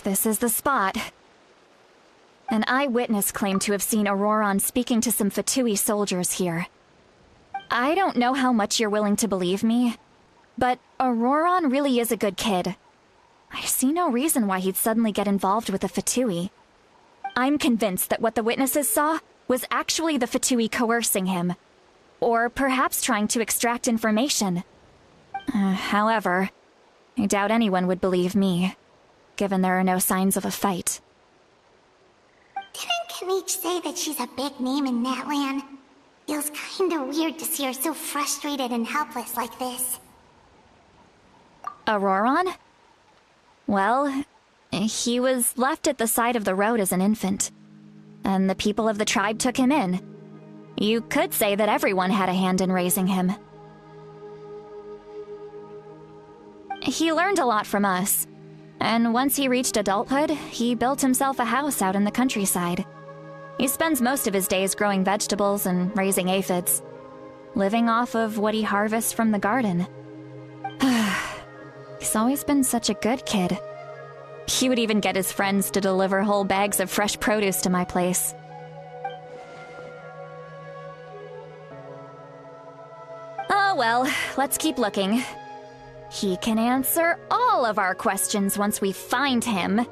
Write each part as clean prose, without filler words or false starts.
This is the spot. An eyewitness claimed to have seen Auroron speaking to some Fatui soldiers here. I don't know how much you're willing to believe me, but Auroron really is a good kid. I see no reason why he'd suddenly get involved with the Fatui. I'm convinced that what the witnesses saw was actually the Fatui coercing him, or perhaps trying to extract information. However, I doubt anyone would believe me, given there are no signs of a fight. Didn't Kanich say that she's a big name in Netlan? Feels kinda weird to see her so frustrated and helpless like this. Auroron? Well, he was left at the side of the road as an infant, and the people of the tribe took him in. You could say that everyone had a hand in raising him. He learned a lot from us, and once he reached adulthood, he built himself a house out in the countryside. He spends most of his days growing vegetables and raising aphids, living off of what he harvests from the garden. He's always been such a good kid. He would even get his friends to deliver whole bags of fresh produce to my place. Oh well, let's keep looking. He can answer all of our questions once we find him.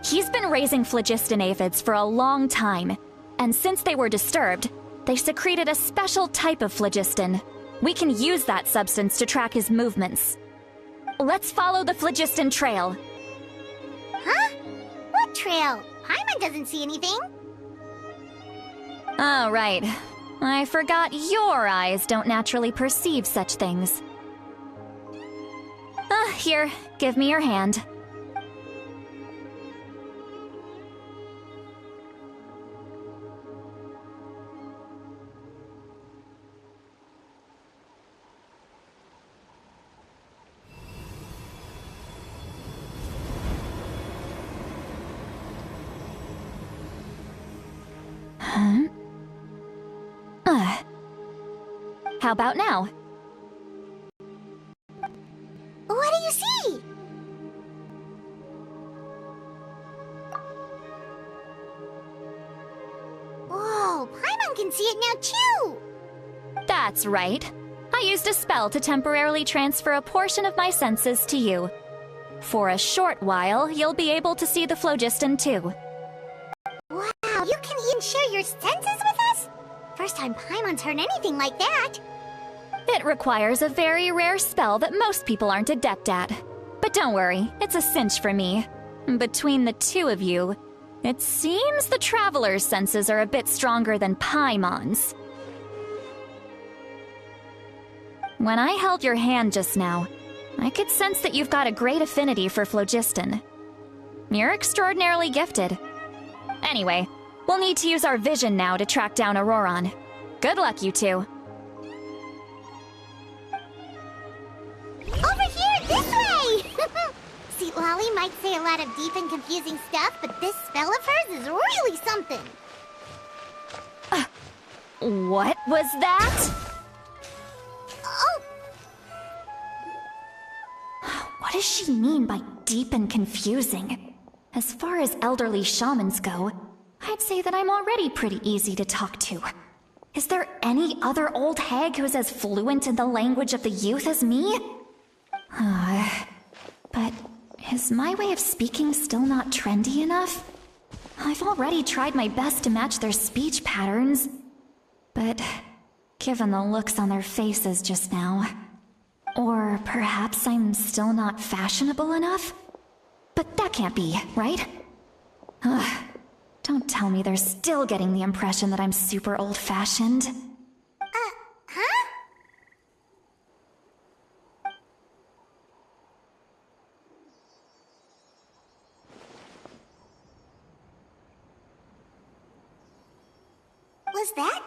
He's been raising phlogiston aphids for a long time, and since they were disturbed, they secreted a special type of phlogiston. We can use that substance to track his movements. Let's follow the phlogiston trail. Huh? What trail? Paimon doesn't see anything. Oh, right. I forgot your eyes don't naturally perceive such things. Here, give me your hand. How about now? What do you see? Whoa, Paimon can see it now too! That's right. I used a spell to temporarily transfer a portion of my senses to you. For a short while, you'll be able to see the phlogiston too. Wow, you can even share your senses with us? First time Paimon's heard anything like that. It requires a very rare spell that most people aren't adept at. But don't worry, it's a cinch for me. Between the two of you, it seems the Traveler's senses are a bit stronger than Paimon's. When I held your hand just now, I could sense that you've got a great affinity for phlogiston. You're extraordinarily gifted. Anyway, we'll need to use our vision now to track down Auroron. Good luck, you two. Over here, this way! See, Lolly might say a lot of deep and confusing stuff, but this spell of hers is really something. What was that? Oh! What does she mean by deep and confusing? As far as elderly shamans go, I'd say that I'm already pretty easy to talk to. Is there any other old hag who's as fluent in the language of the youth as me? But is my way of speaking still not trendy enough? I've already tried my best to match their speech patterns. But given the looks on their faces just now... Or perhaps I'm still not fashionable enough? But that can't be, right? Don't tell me they're still getting the impression that I'm super old-fashioned. Huh? Was that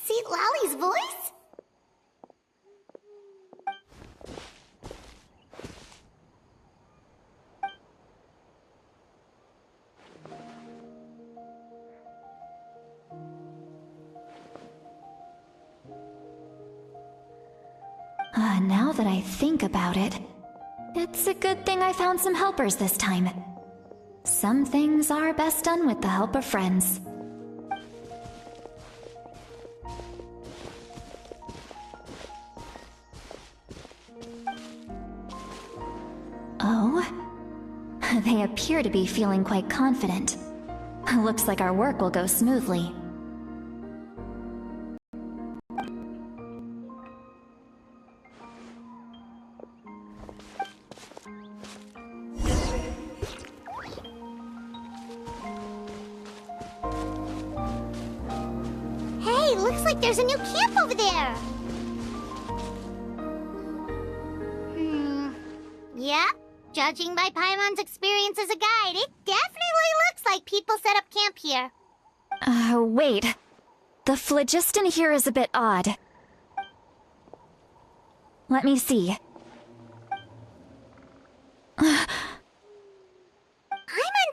Seat Lolly's voice? Now that I think about it, it's a good thing I found some helpers this time. Some things are best done with the help of friends. Oh? They appear to be feeling quite confident. Looks like our work will go smoothly. Hey, looks like there's a new camp over there. Yeah, judging by Paimon's experience as a guide, it definitely looks like people set up camp here. Wait. The phlogiston here is a bit odd. Let me see. Paimon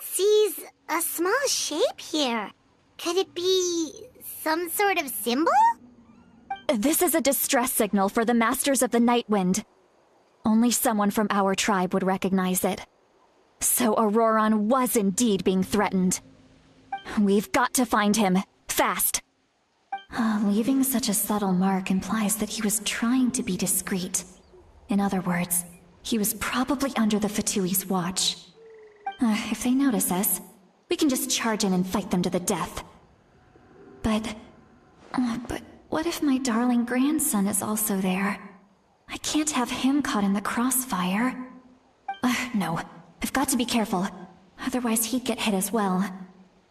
sees a small shape here. Could it be some sort of symbol? This is a distress signal for the Masters of the Night Wind. Only someone from our tribe would recognize it. So Auroron was indeed being threatened. We've got to find him. Fast. Leaving such a subtle mark implies that he was trying to be discreet. In other words, he was probably under the Fatui's watch. If they notice us, we can just charge in and fight them to the death. But what if my darling grandson is also there? I can't have him caught in the crossfire. No, I've got to be careful. Otherwise he'd get hit as well.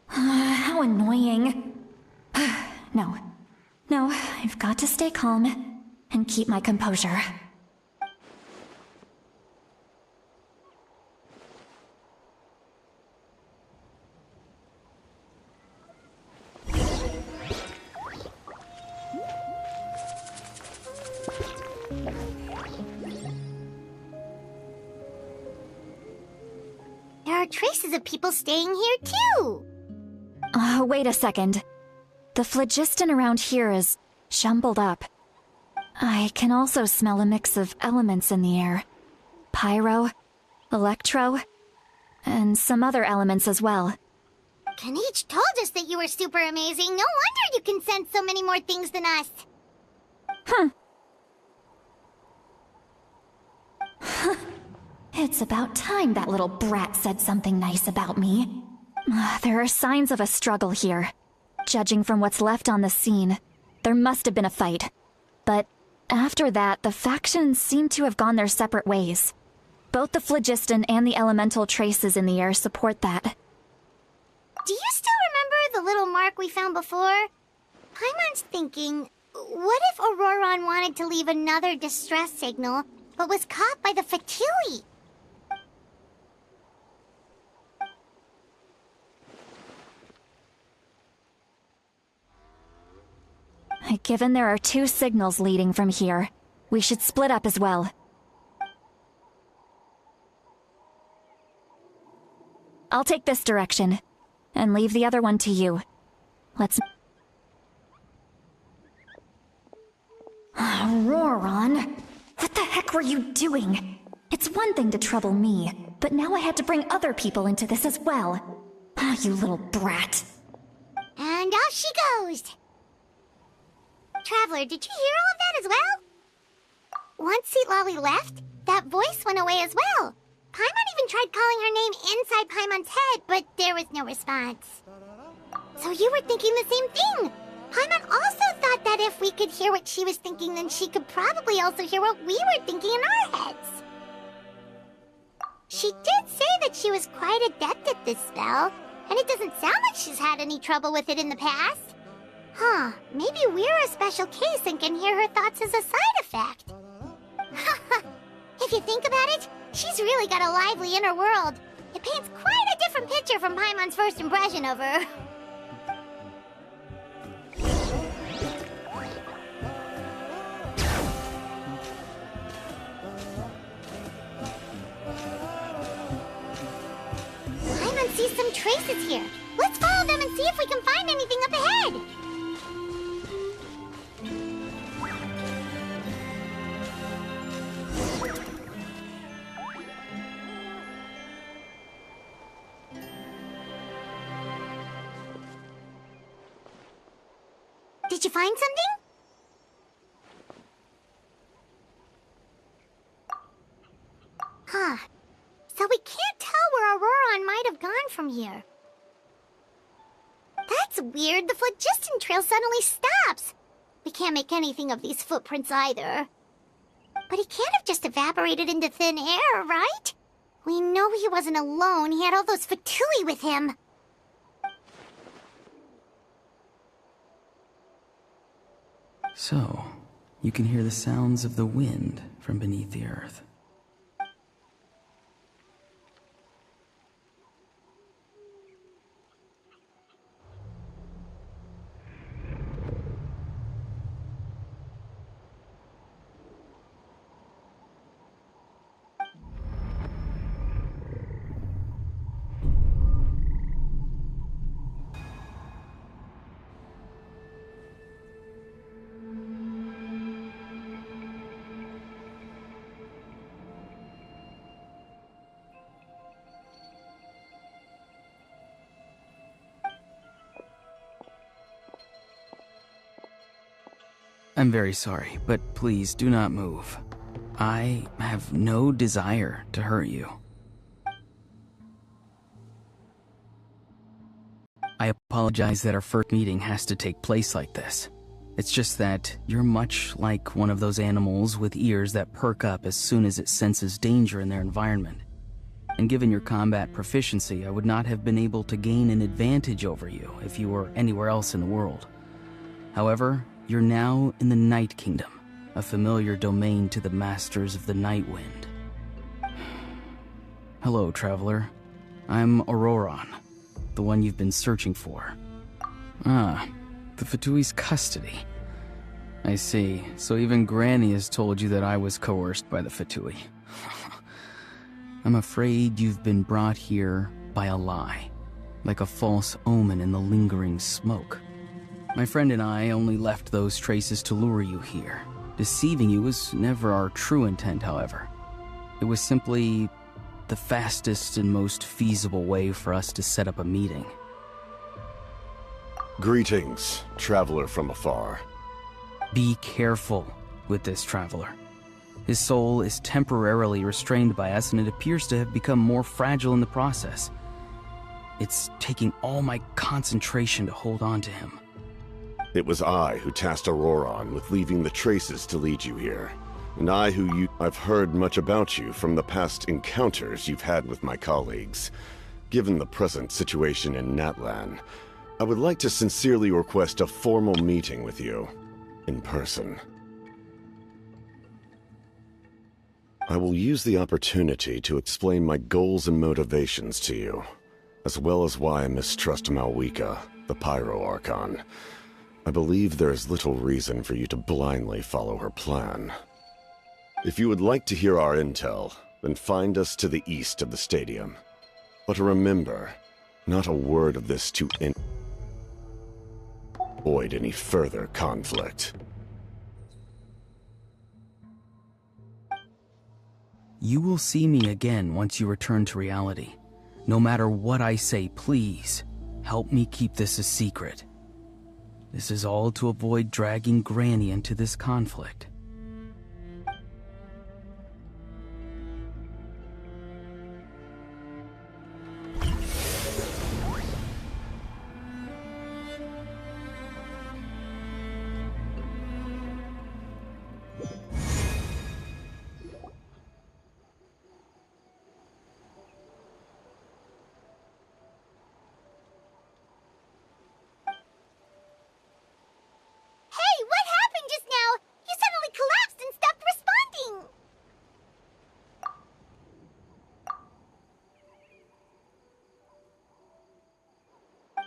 How annoying. No, I've got to stay calm and keep my composure. There are traces of people staying here too. Wait a second. The phlogiston around here is jumbled up. I can also smell a mix of elements in the air. Pyro, electro, and some other elements as well. Kanich told us that you were super amazing. No wonder you can sense so many more things than us. It's about time that little brat said something nice about me. There are signs of a struggle here. Judging from what's left on the scene, there must have been a fight. But after that, the factions seem to have gone their separate ways. Both the phlogiston and the elemental traces in the air support that. Do you still remember the little mark we found before? Paimon's thinking, what if Auroron wanted to leave another distress signal, but was caught by the Fatui? Given there are two signals leading from here, we should split up as well. I'll take this direction, and leave the other one to you. Let's... Auroron! What the heck were you doing? It's one thing to trouble me, but now I had to bring other people into this as well. You little brat. And off she goes! Traveler, did you hear all of that as well? Once Seatlolly left, that voice went away as well. Paimon even tried calling her name inside Paimon's head, but there was no response. So you were thinking the same thing! Paimon also thought that if we could hear what she was thinking, then she could probably also hear what we were thinking in our heads. She did say that she was quite adept at this spell, and it doesn't sound like she's had any trouble with it in the past. Maybe we're a special case and can hear her thoughts as a side effect. If you think about it, she's really got a lively inner world. It paints quite a different picture from Paimon's first impression of her. Paimon sees some traces here. Let's follow them and see if we can find anything up ahead. Did you find something? Huh. So we can't tell where Auroron might have gone from here. That's weird. The phlogiston trail suddenly stops. We can't make anything of these footprints either. But he can't have just evaporated into thin air, right? We know he wasn't alone. He had all those Fatui with him. So, you can hear the sounds of the wind from beneath the earth. I'm very sorry, but please do not move. I have no desire to hurt you. I apologize that our first meeting has to take place like this. It's just that you're much like one of those animals with ears that perk up as soon as it senses danger in their environment. And given your combat proficiency, I would not have been able to gain an advantage over you if you were anywhere else in the world. However, you're now in the Night Kingdom, a familiar domain to the Masters of the Night Wind. Hello, traveler. I'm Auroron, the one you've been searching for. Ah, the Fatui's custody. I see. So even Granny has told you that I was coerced by the Fatui. I'm afraid you've been brought here by a lie, like a false omen in the lingering smoke. My friend and I only left those traces to lure you here. Deceiving you was never our true intent, however. It was simply the fastest and most feasible way for us to set up a meeting. Greetings, traveler from afar. Be careful with this traveler. His soul is temporarily restrained by us, and it appears to have become more fragile in the process. It's taking all my concentration to hold on to him. It was I who tasked Auroron with leaving the traces to lead you here. And I've heard much about you from the past encounters you've had with my colleagues. Given the present situation in Netlan, I would like to sincerely request a formal meeting with you, in person. I will use the opportunity to explain my goals and motivations to you, as well as why I mistrust Malwika, the Pyro Archon. I believe there is little reason for you to blindly follow her plan. If you would like to hear our intel, then find us to the east of the stadium. But remember, not a word of this to avoid any further conflict. You will see me again once you return to reality. No matter what I say, please, help me keep this a secret. This is all to avoid dragging Granny into this conflict.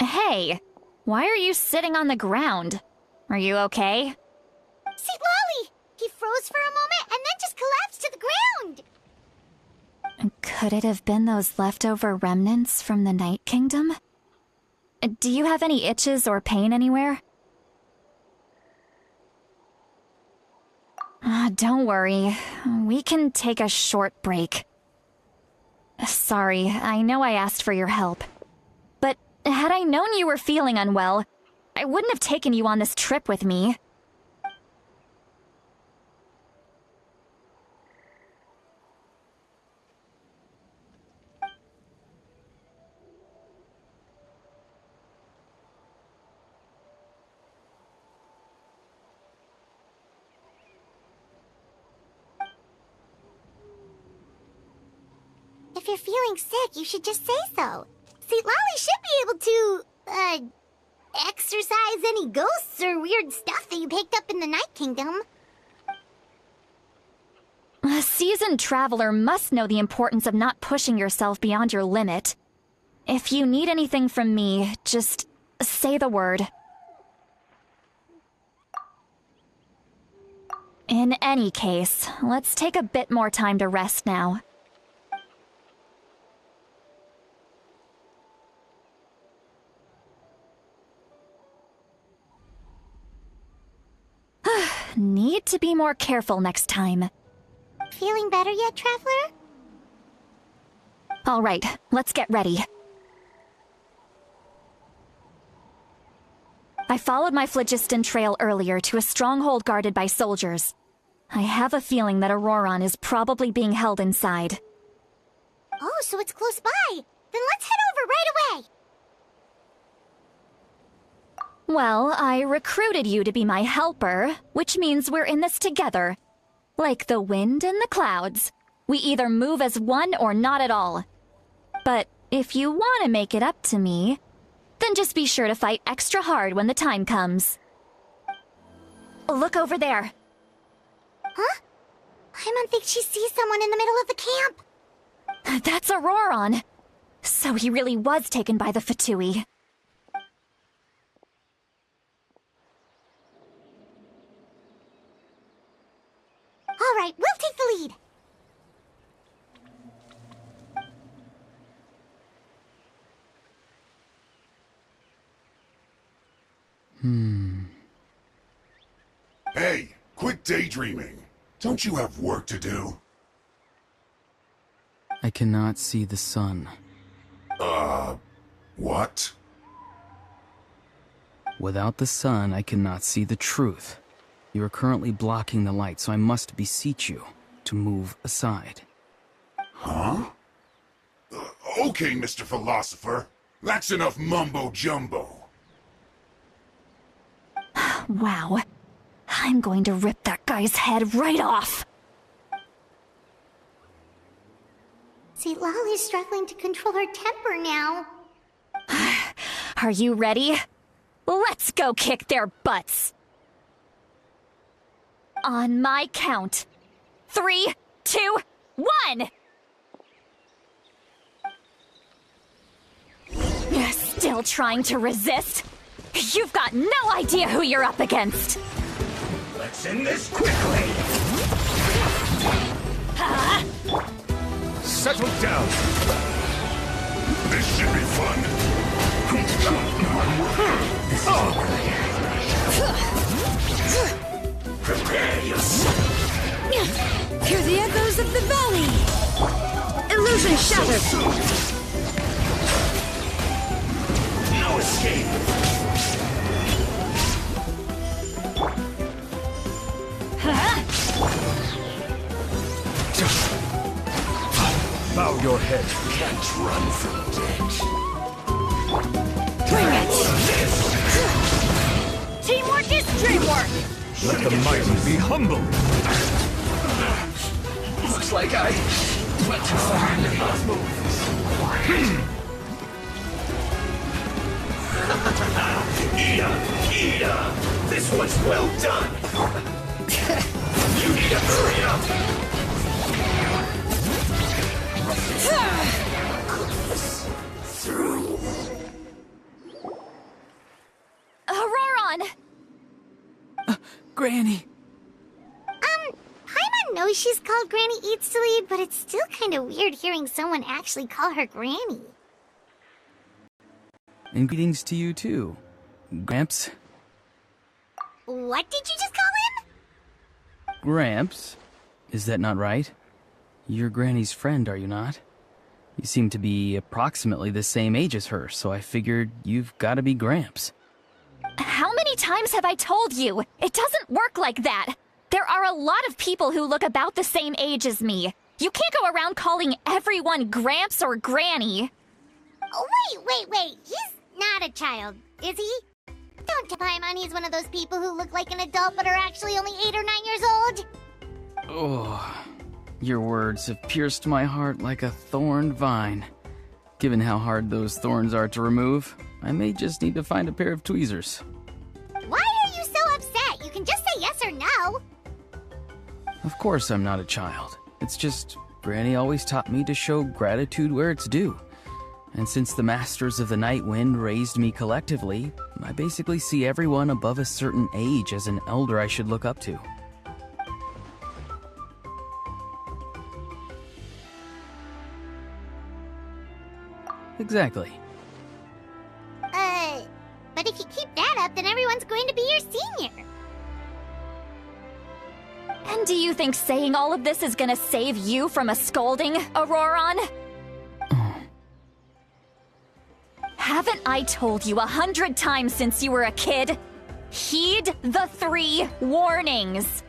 Hey, why are you sitting on the ground? Are you okay? See, Lolly! He froze for a moment and then just collapsed to the ground! Could it have been those leftover remnants from the Night Kingdom? Do you have any itches or pain anywhere? Don't worry. We can take a short break. Sorry, I know I asked for your help. But had I known you were feeling unwell, I wouldn't have taken you on this trip with me. If you're feeling sick, you should just say so. See, Lolly should be able to, exorcise any ghosts or weird stuff that you picked up in the Night Kingdom. A seasoned traveler must know the importance of not pushing yourself beyond your limit. If you need anything from me, just say the word. In any case, let's take a bit more time to rest now. Need to be more careful next time. Feeling better yet, Traveler? All right, let's get ready. I followed my phlogiston trail earlier to a stronghold guarded by soldiers. I have a feeling that Auroron is probably being held inside. Oh, so it's close by. Then let's head over right away. Well, I recruited you to be my helper, which means we're in this together. Like the wind and the clouds. We either move as one or not at all. But if you want to make it up to me, then just be sure to fight extra hard when the time comes. Look over there. Huh? Paimon thinks she sees someone in the middle of the camp. That's Auroron. So he really was taken by the Fatui. All right, we'll take the lead. Hey, quit daydreaming. Don't you have work to do? I cannot see the sun. What? Without the sun, I cannot see the truth. You are currently blocking the light, so I must beseech you to move aside. Huh? Okay, Mr. Philosopher. That's enough mumbo-jumbo. Wow. I'm going to rip that guy's head right off. See, Lolly's struggling to control her temper now. Are you ready? Let's go kick their butts. On my count. 3, 2, 1! You're still trying to resist? You've got no idea who you're up against. Let's end this quickly! Settle down! This should be fun. Prepare yourself! Hear the echoes of the valley! Illusion shattered! No escape! Bow your head. Can't run from death. Bring it! Teamwork is dreamwork! Let the mighty be humble. Looks like I went too far in the last Ida! This one's well done! You need to hurry up! Through. Auroron! Granny! Paimon knows she's called Granny Eats to Lead, but it's still kind of weird hearing someone actually call her Granny. And greetings to you too, Gramps. What did you just call him? Gramps? Is that not right? You're Granny's friend, are you not? You seem to be approximately the same age as her, so I figured you've got to be Gramps. How many times have I told you? It doesn't work like that. There are a lot of people who look about the same age as me. You can't go around calling everyone Gramps or Granny. Oh, wait. He's not a child, is he? Don't tell Paimon he's one of those people who look like an adult but are actually only 8 or 9 years old. Oh, your words have pierced my heart like a thorned vine. Given how hard those thorns are to remove, I may just need to find a pair of tweezers. Why are you so upset? You can just say yes or no. Of course I'm not a child. It's just, Granny always taught me to show gratitude where it's due. And since the Masters of the Night Wind raised me collectively, I basically see everyone above a certain age as an elder I should look up to. Exactly. But if you keep that up, then everyone's going to be your senior. And do you think saying all of this is gonna save you from a scolding, Auroron? Haven't I told you 100 times since you were a kid? Heed the 3 warnings.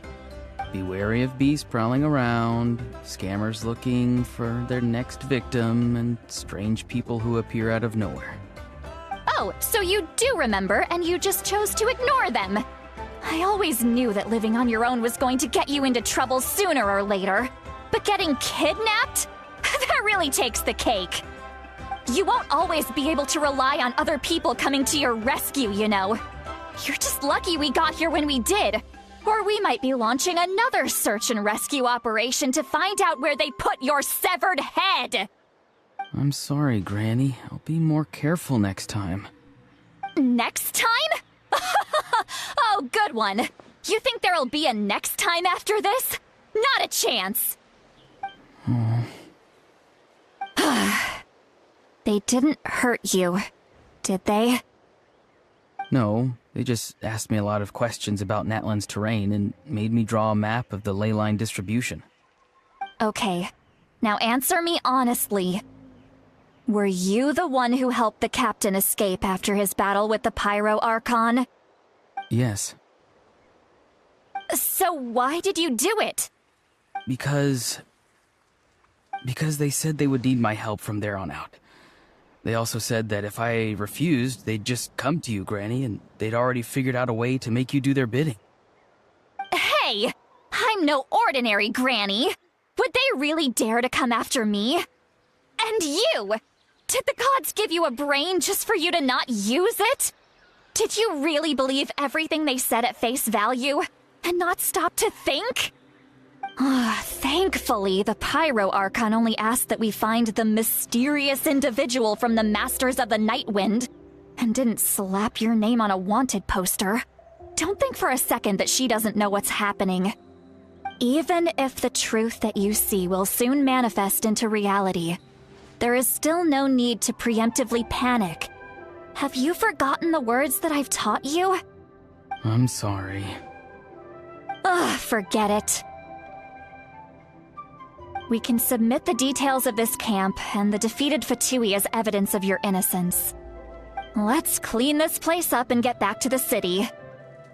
Be wary of beasts prowling around, scammers looking for their next victim, and strange people who appear out of nowhere. Oh, so you do remember, and you just chose to ignore them. I always knew that living on your own was going to get you into trouble sooner or later. But getting kidnapped? That really takes the cake. You won't always be able to rely on other people coming to your rescue, you know. You're just lucky we got here when we did. Or we might be launching another search and rescue operation to find out where they put your severed head. I'm sorry, Granny. I'll be more careful next time. Next time? Oh, good one. You think there'll be a next time after this? Not a chance. They didn't hurt you, did they? No, they just asked me a lot of questions about Netlan's terrain and made me draw a map of the ley line distribution. Okay, now answer me honestly. Were you the one who helped the captain escape after his battle with the Pyro Archon? Yes. So why did you do it? Because they said they would need my help from there on out. They also said that if I refused, they'd just come to you, Granny, and they'd already figured out a way to make you do their bidding. Hey! I'm no ordinary Granny! Would they really dare to come after me? And you! Did the gods give you a brain just for you to not use it? Did you really believe everything they said at face value, and not stop to think? Thankfully, the Pyro Archon only asked that we find the mysterious individual from the Masters of the Night Wind, and didn't slap your name on a wanted poster. Don't think for a second that she doesn't know what's happening. Even if the truth that you see will soon manifest into reality, there is still no need to preemptively panic. Have you forgotten the words that I've taught you? I'm sorry. Forget it. We can submit the details of this camp and the defeated Fatui as evidence of your innocence. Let's clean this place up and get back to the city.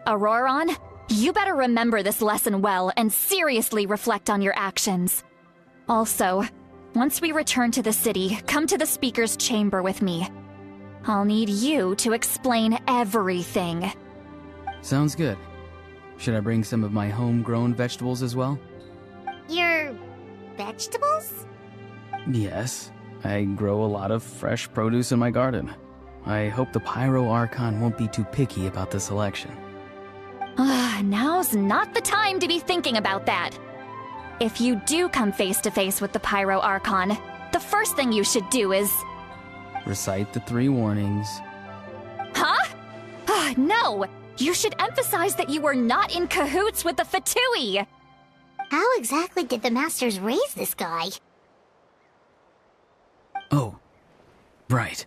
Auroron, you better remember this lesson well and seriously reflect on your actions. Also, once we return to the city, come to the speaker's chamber with me. I'll need you to explain everything. Sounds good. Should I bring some of my homegrown vegetables as well? Your vegetables? Yes. I grow a lot of fresh produce in my garden. I hope the Pyro Archon won't be too picky about the selection. Now's not the time to be thinking about that. If you do come face to face with the Pyro Archon, the first thing you should do is... recite the 3 warnings. Huh? No! You should emphasize that you were not in cahoots with the Fatui! How exactly did the Masters raise this guy? Oh, right.